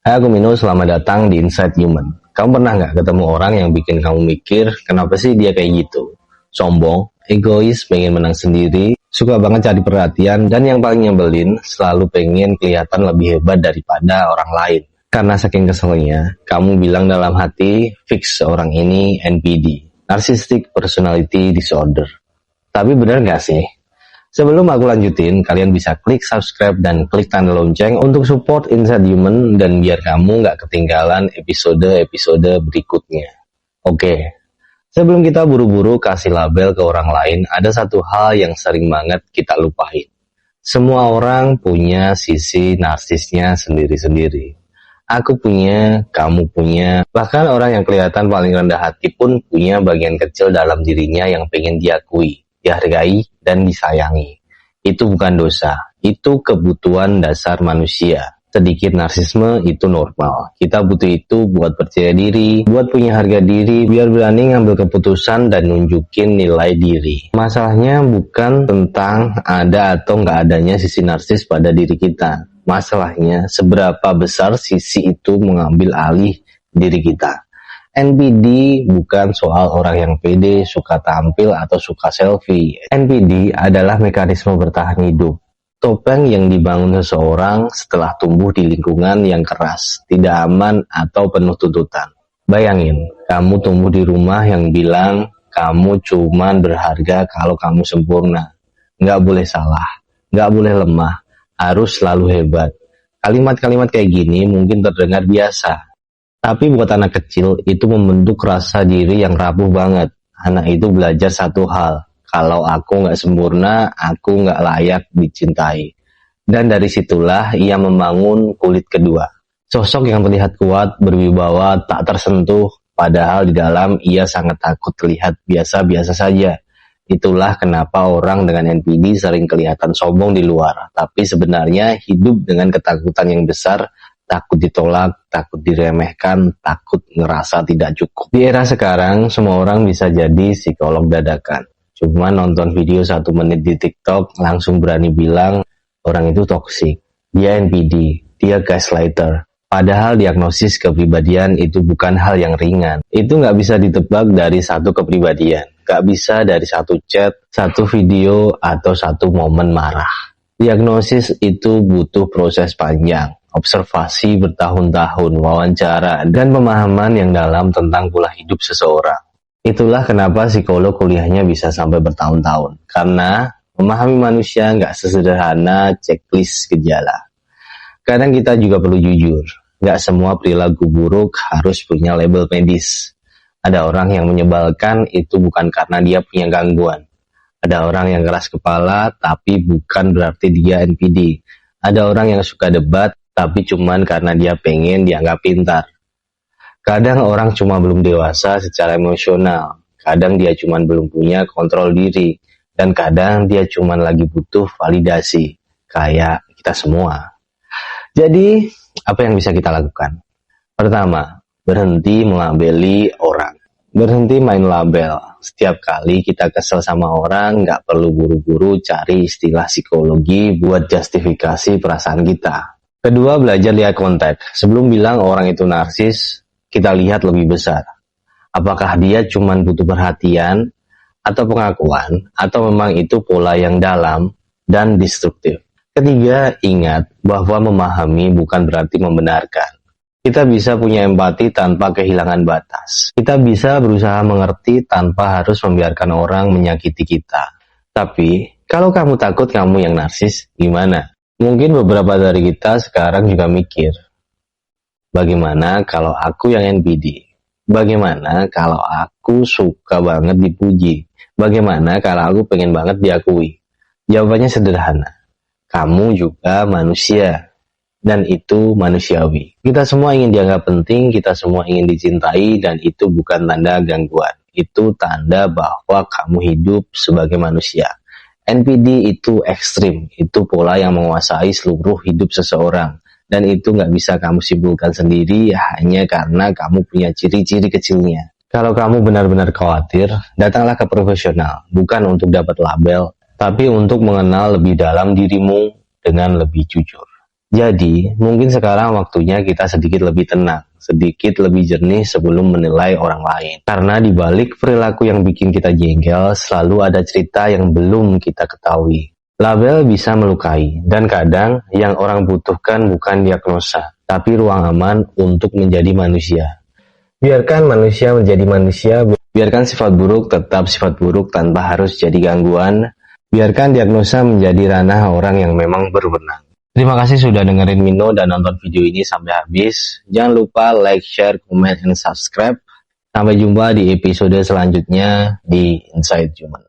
Hai, aku Mino, selamat datang di Inside Human. Kamu pernah nggak ketemu orang yang bikin kamu mikir, kenapa sih dia kayak gitu? Sombong, egois, pengen menang sendiri, suka banget cari perhatian, dan yang paling nyebelin, selalu pengen kelihatan lebih hebat daripada orang lain. Karena saking keselnya, kamu bilang dalam hati, fix orang ini NPD, Narcissistic Personality Disorder. Tapi benar nggak sih? Sebelum aku lanjutin, kalian bisa klik subscribe dan klik tanda lonceng untuk support Inside Human dan biar kamu nggak ketinggalan episode-episode berikutnya. Oke, sebelum kita buru-buru kasih label ke orang lain, ada satu hal yang sering banget kita lupain. Semua orang punya sisi narsisnya sendiri-sendiri. Aku punya, kamu punya, bahkan orang yang kelihatan paling rendah hati pun punya bagian kecil dalam dirinya yang pengen diakui, dihargai, dan disayangi. Itu bukan dosa, itu kebutuhan dasar manusia. Sedikit narsisme itu normal. Kita butuh itu buat percaya diri, buat punya harga diri, biar berani ngambil keputusan dan nunjukin nilai diri. Masalahnya bukan tentang ada atau nggak adanya sisi narsis pada diri kita. Masalahnya seberapa besar sisi itu mengambil alih diri kita. NPD bukan soal orang yang pede, suka tampil, atau suka selfie. NPD adalah mekanisme bertahan hidup. Topeng yang dibangun seseorang setelah tumbuh di lingkungan yang keras, tidak aman, atau penuh tuntutan. Bayangin, kamu tumbuh di rumah yang bilang, kamu cuman berharga kalau kamu sempurna. Nggak boleh salah, nggak boleh lemah, harus selalu hebat. Kalimat-kalimat kayak gini mungkin terdengar biasa. Tapi buat anak kecil, itu membentuk rasa diri yang rapuh banget. Anak itu belajar satu hal, kalau aku nggak sempurna, aku nggak layak dicintai. Dan dari situlah ia membangun kulit kedua. Sosok yang terlihat kuat, berwibawa, tak tersentuh, padahal di dalam ia sangat takut terlihat biasa-biasa saja. Itulah kenapa orang dengan NPD sering kelihatan sombong di luar, tapi sebenarnya hidup dengan ketakutan yang besar, takut ditolak, takut diremehkan, takut ngerasa tidak cukup. Di era sekarang, semua orang bisa jadi psikolog dadakan. Cuma nonton video 1 menit di TikTok, langsung berani bilang, orang itu toksik, dia NPD, dia gaslighter. Padahal diagnosis kepribadian itu bukan hal yang ringan. Itu nggak bisa ditebak dari satu kepribadian. Nggak bisa dari satu chat, satu video, atau satu momen marah. Diagnosis itu butuh proses panjang. Observasi bertahun-tahun, wawancara, dan pemahaman yang dalam tentang pola hidup seseorang. Itulah kenapa psikolog kuliahnya bisa sampai bertahun-tahun. Karena memahami manusia nggak sesederhana checklist gejala. Kadang kita juga perlu jujur, nggak semua perilaku buruk harus punya label medis. Ada orang yang menyebalkan itu bukan karena dia punya gangguan. Ada orang yang keras kepala, tapi bukan berarti dia NPD. Ada orang yang suka debat, tapi cuman karena dia pengen dianggap pintar. Kadang orang cuma belum dewasa secara emosional, kadang dia cuma belum punya kontrol diri, dan kadang dia cuma lagi butuh validasi, kayak kita semua. Jadi, apa yang bisa kita lakukan? Pertama, berhenti melabeli orang. Berhenti main label. Setiap kali kita kesel sama orang, nggak perlu buru-buru cari istilah psikologi buat justifikasi perasaan kita. Kedua, belajar lihat konteks. Sebelum bilang orang itu narsis, kita lihat lebih besar. Apakah dia cuma butuh perhatian, atau pengakuan, atau memang itu pola yang dalam dan destruktif. Ketiga, ingat bahwa memahami bukan berarti membenarkan. Kita bisa punya empati tanpa kehilangan batas. Kita bisa berusaha mengerti tanpa harus membiarkan orang menyakiti kita. Tapi, kalau kamu takut kamu yang narsis, gimana? Mungkin beberapa dari kita sekarang juga mikir, bagaimana kalau aku yang NPD? Bagaimana kalau aku suka banget dipuji? Bagaimana kalau aku pengen banget diakui? Jawabannya sederhana, kamu juga manusia. Dan itu manusiawi. Kita semua ingin dianggap penting, kita semua ingin dicintai, dan itu bukan tanda gangguan. Itu tanda bahwa kamu hidup sebagai manusia. NPD itu ekstrim, itu pola yang menguasai seluruh hidup seseorang. Dan itu nggak bisa kamu simpulkan sendiri hanya karena kamu punya ciri-ciri kecilnya. Kalau kamu benar-benar khawatir, datanglah ke profesional. Bukan untuk dapat label, tapi untuk mengenal lebih dalam dirimu dengan lebih jujur. Jadi, mungkin sekarang waktunya kita sedikit lebih tenang, sedikit lebih jernih sebelum menilai orang lain. Karena di balik perilaku yang bikin kita jengkel, selalu ada cerita yang belum kita ketahui. Label bisa melukai, dan kadang yang orang butuhkan bukan diagnosa, tapi ruang aman untuk menjadi manusia. Biarkan manusia menjadi manusia, biarkan sifat buruk tetap sifat buruk tanpa harus jadi gangguan, biarkan diagnosa menjadi ranah orang yang memang berwenang. Terima kasih sudah dengerin Mino dan nonton video ini sampai habis. Jangan lupa like, share, comment, and subscribe. Sampai jumpa di episode selanjutnya di Inside Human.